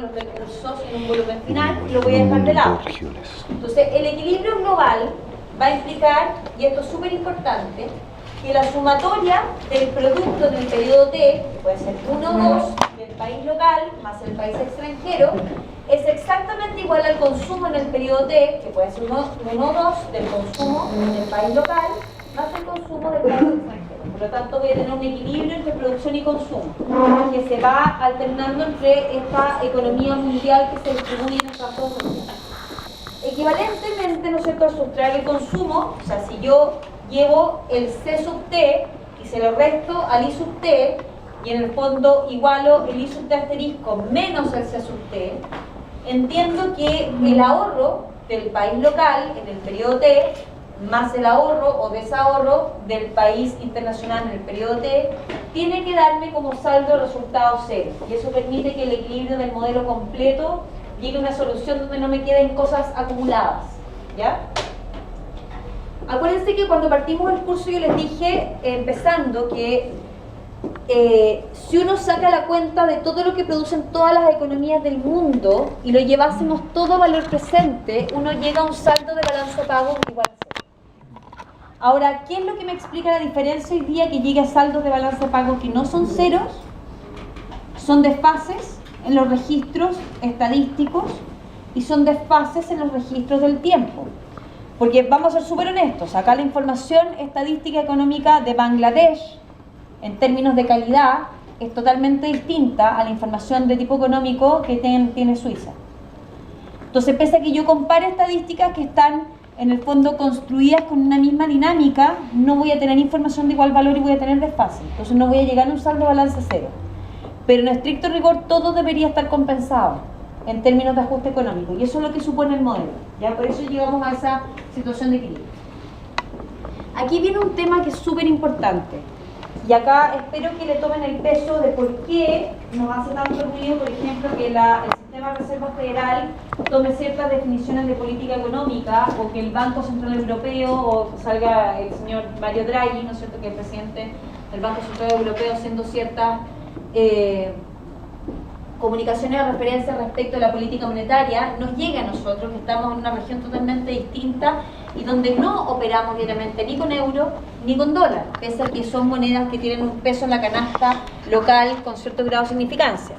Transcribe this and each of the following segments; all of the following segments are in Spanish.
los recursos en un volumen final y lo voy a dejar de lado. Entonces, el equilibrio global va a implicar, y esto es súper importante, que la sumatoria del producto en el periodo T, que puede ser 1 o 2 del país local más el país extranjero, es exactamente igual al consumo en el periodo T, que puede ser 1 o 2 del consumo del país local más el consumo del país extranjero. Por lo tanto, voy a tener un equilibrio entre producción y consumo, que se va alternando entre esta economía mundial que se distribuye en estas dos regiones. Equivalentemente, ¿no es cierto?, al sustraer el consumo, o sea, si yo llevo el C sub T y se lo resto al I sub T, y en el fondo igualo el I sub T asterisco menos el C sub T, entiendo que el ahorro del país local en el periodo T más el ahorro o desahorro del país internacional en el periodo T tiene que darme como saldo resultado cero, y eso permite que el equilibrio del modelo completo llegue a una solución donde no me queden cosas acumuladas, ¿ya? Acuérdense que cuando partimos el curso yo les dije, empezando, que si uno saca la cuenta de todo lo que producen todas las economías del mundo y lo llevásemos todo a valor presente, uno llega a un saldo de balance de pago igual a cero. Ahora, ¿qué es lo que me explica la diferencia hoy día que llegue a saldos de balance de pago que no son ceros? Son desfases en los registros estadísticos y son desfases en los registros del tiempo. Porque vamos a ser súper honestos, acá la información estadística económica de Bangladesh, en términos de calidad, es totalmente distinta a la información de tipo económico que tiene Suiza. Entonces, pese a que yo compare estadísticas que están en el fondo construidas con una misma dinámica, no voy a tener información de igual valor y voy a tener desfase. Entonces no voy a llegar a un saldo balance cero. Pero en estricto rigor todo debería estar compensado en términos de ajuste económico, y eso es lo que supone el modelo. ¿Ya? Por eso llegamos a esa situación de equilibrio. Aquí viene un tema que es súper importante, y acá espero que le tomen el peso de por qué nos hace tanto ruido, por ejemplo, que el Sistema de Reserva Federal tome ciertas definiciones de política económica, o que el Banco Central Europeo, o salga el señor Mario Draghi, ¿no es cierto?, que es el presidente del Banco Central Europeo, haciendo ciertas comunicaciones de referencia respecto a la política monetaria, nos llega a nosotros, que estamos en una región totalmente distinta y donde no operamos diariamente ni con euro ni con dólar, pese a que son monedas que tienen un peso en la canasta local con cierto grado de significancia.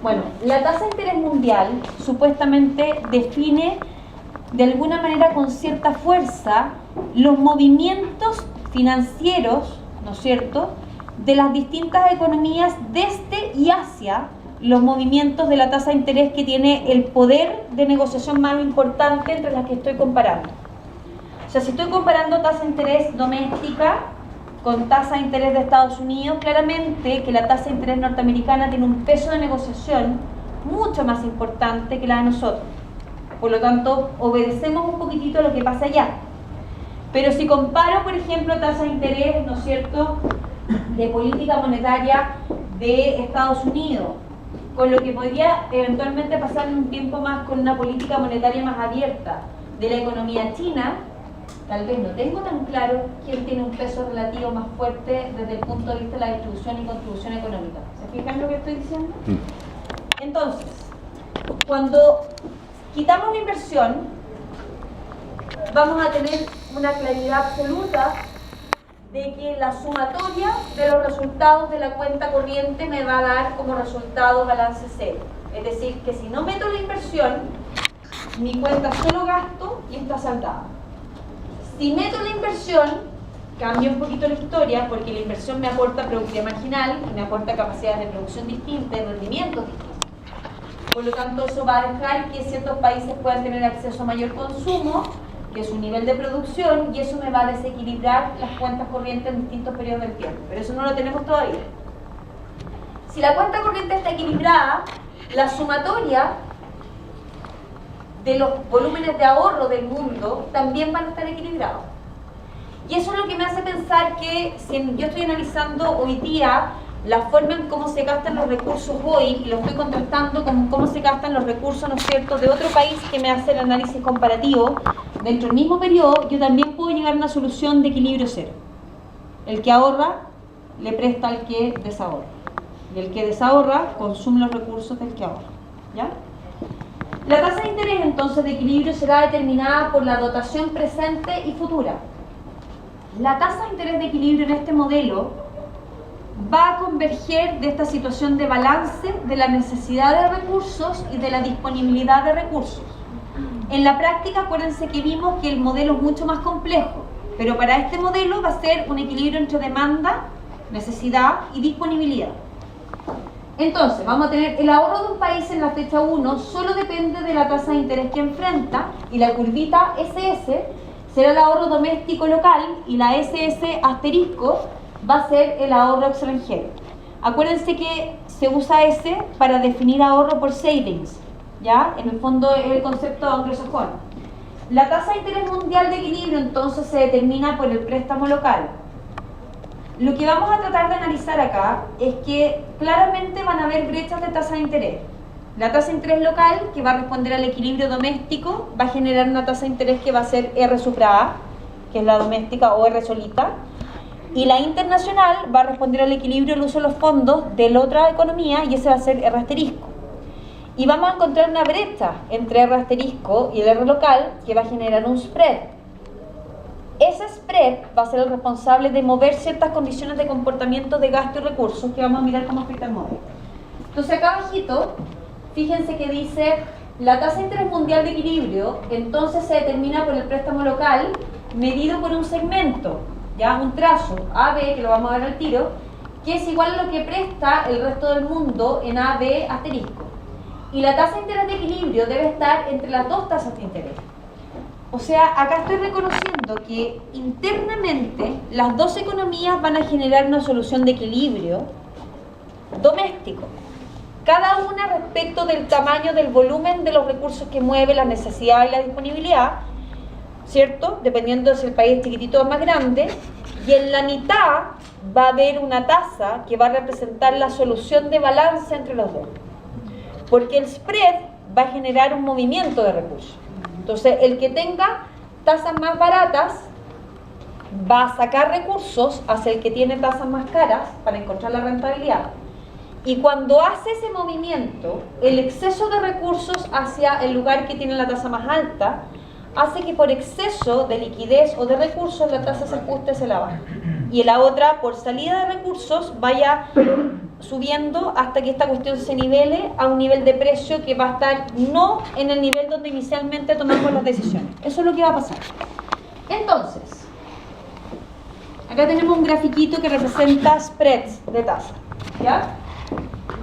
Bueno, la tasa de interés mundial supuestamente define de alguna manera con cierta fuerza los movimientos financieros, ¿no es cierto?, de las distintas economías desde y hacia los movimientos de la tasa de interés que tiene el poder de negociación más importante entre las que estoy comparando. O sea, si estoy comparando tasa de interés doméstica con tasa de interés de Estados Unidos, claramente que la tasa de interés norteamericana tiene un peso de negociación mucho más importante que la de nosotros. Por lo tanto, obedecemos un poquitito a lo que pasa allá. Pero si comparo, por ejemplo, tasa de interés, ¿no es cierto?, de política monetaria de Estados Unidos, con lo que podría eventualmente pasar en un tiempo más con una política monetaria más abierta de la economía china, tal vez no tengo tan claro quién tiene un peso relativo más fuerte desde el punto de vista de la distribución y contribución económica. ¿Se fijan lo que estoy diciendo? Entonces, cuando quitamos la inversión, vamos a tener una claridad absoluta de que la sumatoria de los resultados de la cuenta corriente me va a dar como resultado balance cero. Es decir, que si no meto la inversión, mi cuenta solo gasto y está saldada. Si meto la inversión, cambia un poquito la historia, porque la inversión me aporta productividad marginal y me aporta capacidades de producción distintas y rendimientos distintos. Por lo tanto, eso va a dejar que ciertos países puedan tener acceso a mayor consumo, que es su nivel de producción, y eso me va a desequilibrar las cuentas corrientes en distintos periodos del tiempo. Pero eso no lo tenemos todavía. Si la cuenta corriente está equilibrada, la sumatoria de los volúmenes de ahorro del mundo también van a estar equilibrados. Y eso es lo que me hace pensar que si yo estoy analizando hoy día la forma en cómo se gastan los recursos hoy, y lo estoy contrastando con cómo se gastan los recursos, ¿no es cierto?, de otro país que me hace el análisis comparativo, dentro del mismo periodo, yo también puedo llegar a una solución de equilibrio cero. El que ahorra le presta al que desahorra, y el que desahorra consume los recursos del que ahorra. ¿ya? La tasa de interés entonces de equilibrio será determinada por la dotación presente y futura. La tasa de interés de equilibrio en este modelo va a converger de esta situación de balance de la necesidad de recursos y de la disponibilidad de recursos. En la práctica, acuérdense que vimos que el modelo es mucho más complejo, pero para este modelo va a ser un equilibrio entre demanda, necesidad y disponibilidad. Entonces, vamos a tener el ahorro de un país en la fecha 1 solo depende de la tasa de interés que enfrenta, y la curvita SS será el ahorro doméstico local y la SS asterisco va a ser el ahorro extranjero. Acuérdense que se usa S para definir ahorro por savings, ¿ya? En el fondo es el concepto anglosajón. La tasa de interés mundial de equilibrio entonces se determina por el préstamo local. Lo que vamos a tratar de analizar acá es que claramente van a haber brechas de tasa de interés. La tasa de interés local, que va a responder al equilibrio doméstico, va a generar una tasa de interés que va a ser R supra A, que es la doméstica, o R solita. Y la internacional va a responder al equilibrio del uso de los fondos de la otra economía, y ese va a ser R asterisco. Y vamos a encontrar una brecha entre R asterisco y el R local que va a generar un spread. Ese spread va a ser el responsable de mover ciertas condiciones de comportamiento de gasto y recursos que vamos a mirar cómo explica el modelo. Entonces acá abajito, fíjense que dice la tasa de interés mundial de equilibrio, entonces se determina por el préstamo local medido por un segmento, ya un trazo AB, que lo vamos a ver al tiro, que es igual a lo que presta el resto del mundo en AB asterisco. Y la tasa de interés de equilibrio debe estar entre las dos tasas de interés. O sea, acá estoy reconociendo que internamente las dos economías van a generar una solución de equilibrio doméstico, cada una respecto del tamaño del volumen de los recursos que mueve, la necesidad y la disponibilidad, ¿cierto? Dependiendo de si el país es chiquitito o más grande, y en la mitad va a haber una tasa que va a representar la solución de balance entre los dos, porque el spread va a generar un movimiento de recursos. Entonces, el que tenga tasas más baratas va a sacar recursos hacia el que tiene tasas más caras para encontrar la rentabilidad. Y cuando hace ese movimiento, el exceso de recursos hacia el lugar que tiene la tasa más alta hace que por exceso de liquidez o de recursos la tasa se ajuste hacia la baja. Y la otra, por salida de recursos, vaya subiendo hasta que esta cuestión se nivele a un nivel de precio que va a estar no en el nivel donde inicialmente tomamos las decisiones. Eso es lo que va a pasar. Entonces, acá tenemos un grafiquito que representa spreads de tasa, ¿ya?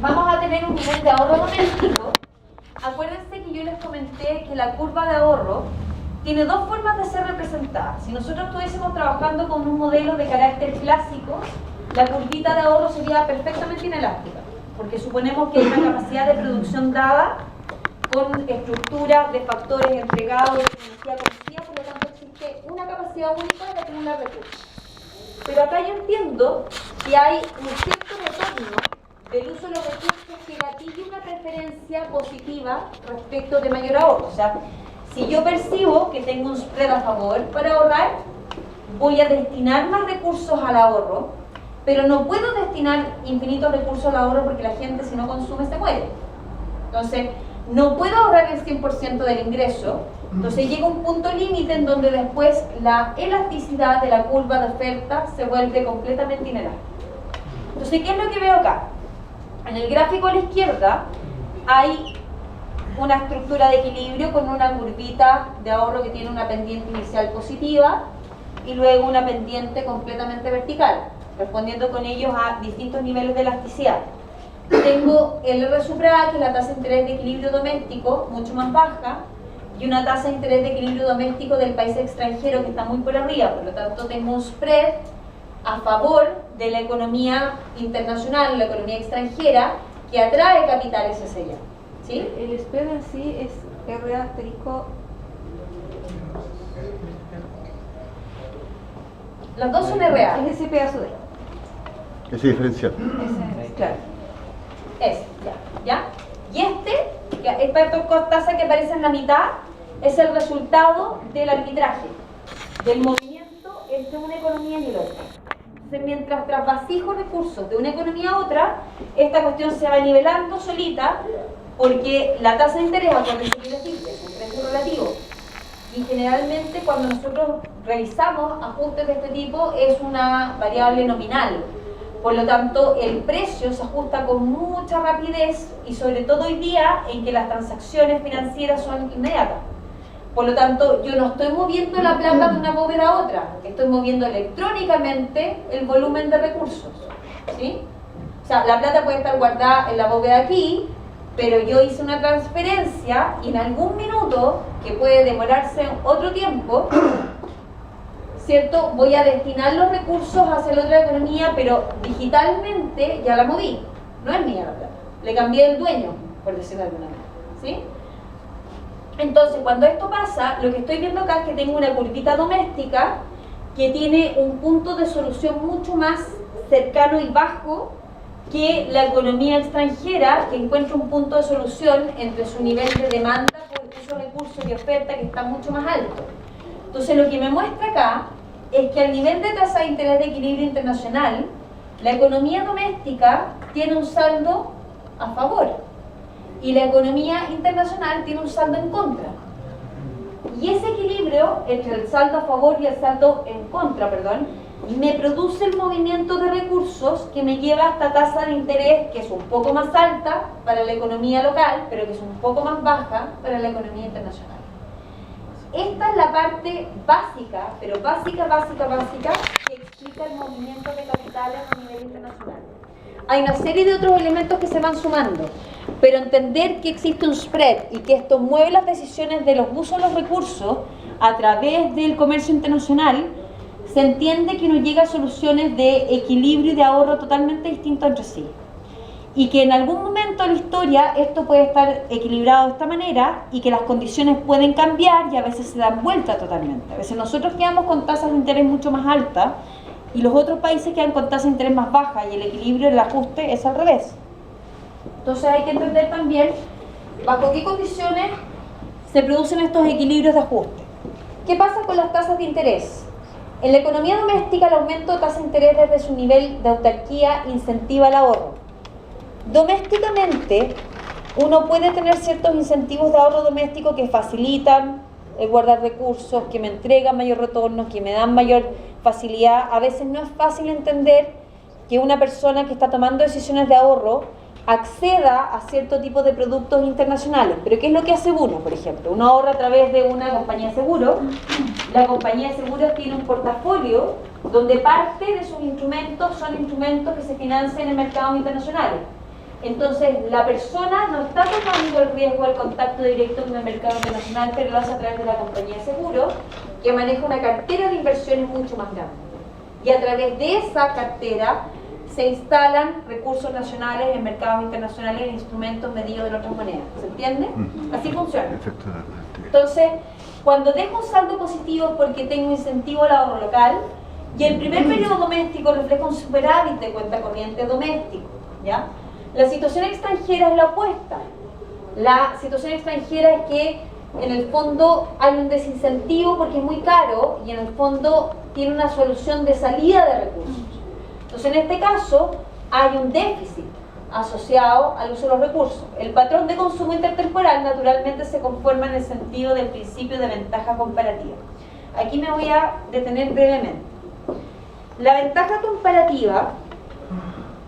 Vamos a tener un nivel de ahorro doméstico. Acuérdense que yo les comenté que la curva de ahorro tiene dos formas de ser representada. Si nosotros estuviésemos trabajando con un modelo de carácter clásico, la curvita de ahorro sería perfectamente inelástica, porque suponemos que hay una capacidad de producción dada con estructuras de factores entregados, de energía conocida, por lo tanto existe una capacidad única de acumular recursos. Pero acá yo entiendo que hay un cierto retorno del uso de los recursos que gatille una preferencia positiva respecto de mayor ahorro. O sea, si yo percibo que tengo un spread a favor para ahorrar, voy a destinar más recursos al ahorro, pero no puedo destinar infinitos recursos al ahorro porque la gente, si no consume, se muere. Entonces, no puedo ahorrar el 100% del ingreso. Entonces llega un punto límite en donde después la elasticidad de la curva de oferta se vuelve completamente inelástica. Entonces, ¿qué es lo que veo acá? En el gráfico a la izquierda hay una estructura de equilibrio con una curvita de ahorro que tiene una pendiente inicial positiva y luego una pendiente completamente vertical, respondiendo con ellos a distintos niveles de elasticidad. Tengo el R supra A, que es la tasa de interés de equilibrio doméstico, mucho más baja, y una tasa de interés de equilibrio doméstico del país extranjero que está muy por arriba. Por lo tanto, tengo un spread a favor de la economía internacional, la economía extranjera, que atrae capitales hacia allá. ¿Sí? El spread en sí es R asterisco. Las dos son RA. Es ese pedazo de. Ese diferencial. Ese, claro. Es, ya. Y esta tasa que aparece en la mitad es el resultado del arbitraje, del movimiento entre una economía y la otra. Entonces, mientras trasvasijo recursos de una economía a otra, esta cuestión se va nivelando solita porque la tasa de interés, acuérdense que les dije, es un precio relativo. Y generalmente cuando nosotros revisamos ajustes de este tipo es una variable nominal. Por lo tanto, el precio se ajusta con mucha rapidez y sobre todo hoy día en que las transacciones financieras son inmediatas. Por lo tanto, yo no estoy moviendo la plata de una bóveda a otra, estoy moviendo electrónicamente el volumen de recursos, ¿sí? O sea, la plata puede estar guardada en la bóveda aquí, pero yo hice una transferencia y en algún minuto, que puede demorarse otro tiempo, ¿cierto? Voy a destinar los recursos hacia la otra economía, pero digitalmente ya la moví, no es mía la plata, le cambié el dueño, por decirlo de alguna manera, ¿sí? Entonces, cuando esto pasa, lo que estoy viendo acá es que tengo una curvita doméstica que tiene un punto de solución mucho más cercano y bajo que la economía extranjera, que encuentra un punto de solución entre su nivel de demanda por esos recursos y oferta que está mucho más alto. Entonces, lo que me muestra acá es que al nivel de tasa de interés de equilibrio internacional, la economía doméstica tiene un saldo a favor y la economía internacional tiene un saldo en contra. Y ese equilibrio entre el saldo a favor y el saldo en contra, me produce el movimiento de recursos que me lleva a esta tasa de interés que es un poco más alta para la economía local, pero que es un poco más baja para la economía internacional. Esta es la parte básica, pero básica, que explica el movimiento de capitales a nivel internacional. Hay una serie de otros elementos que se van sumando, pero entender que existe un spread y que esto mueve las decisiones de los usos de los recursos a través del comercio internacional, se entiende que uno llega a soluciones de equilibrio y de ahorro totalmente distintos entre sí. Y que en algún momento de la historia esto puede estar equilibrado de esta manera y que las condiciones pueden cambiar y a veces se dan vuelta totalmente. A veces nosotros quedamos con tasas de interés mucho más altas y los otros países quedan con tasas de interés más bajas y el equilibrio, el ajuste es al revés. Entonces hay que entender también bajo qué condiciones se producen estos equilibrios de ajuste. ¿Qué pasa con las tasas de interés? En la economía doméstica el aumento de tasa de interés desde su nivel de autarquía incentiva el ahorro. Domésticamente uno puede tener ciertos incentivos de ahorro doméstico que facilitan el guardar recursos, que me entregan mayor retorno, que me dan mayor facilidad. A veces no es fácil entender que una persona que está tomando decisiones de ahorro acceda a cierto tipo de productos internacionales. Pero ¿qué es lo que hace uno, por ejemplo? Uno ahorra a través de una compañía de seguros. La compañía de seguros tiene un portafolio donde parte de sus instrumentos son instrumentos que se financian en mercados internacionales. Entonces, la persona no está tomando el riesgo del contacto directo con el mercado internacional, pero lo hace a través de la compañía de seguros, que maneja una cartera de inversiones mucho más grande. Y a través de esa cartera se instalan recursos nacionales en mercados internacionales en instrumentos medidos de otras maneras. ¿Se entiende? Así funciona. Entonces, cuando dejo un saldo positivo es porque tengo incentivo al ahorro local, y el primer periodo doméstico refleja un superávit de cuenta corriente doméstico, ¿ya? La situación extranjera es la opuesta. La situación extranjera es que en el fondo hay un desincentivo porque es muy caro y en el fondo tiene una solución de salida de recursos. Entonces, en este caso, hay un déficit asociado al uso de los recursos. El patrón de consumo intertemporal naturalmente se conforma en el sentido del principio de ventaja comparativa. Aquí me voy a detener brevemente. La ventaja comparativa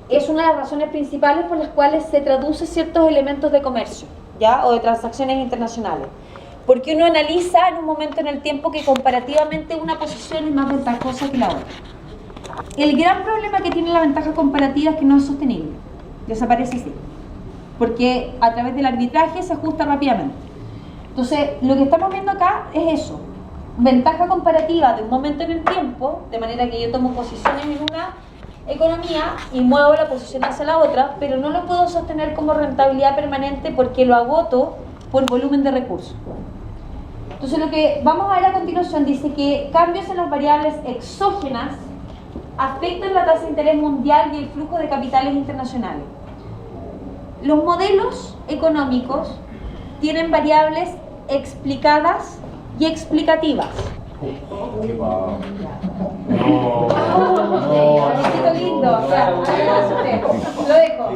es una de las razones principales por las cuales se traduce ciertos elementos de comercio, ¿ya? O de transacciones internacionales. Porque uno analiza en un momento en el tiempo que comparativamente una posición es más ventajosa que la otra. El gran problema que tiene la ventaja comparativa es que no es sostenible. Desaparece así. Porque a través del arbitraje se ajusta rápidamente. Entonces, lo que estamos viendo acá es eso. Ventaja comparativa de un momento en el tiempo, de manera que yo tomo posiciones en una economía y muevo la posición hacia la otra, pero no lo puedo sostener como rentabilidad permanente porque lo agoto por volumen de recursos. Entonces, lo que vamos a ver a continuación dice que cambios en las variables exógenas afectan la tasa de interés mundial y el flujo de capitales internacionales. Los modelos económicos tienen variables explicadas y explicativas. Lindo, ya, lo dejo.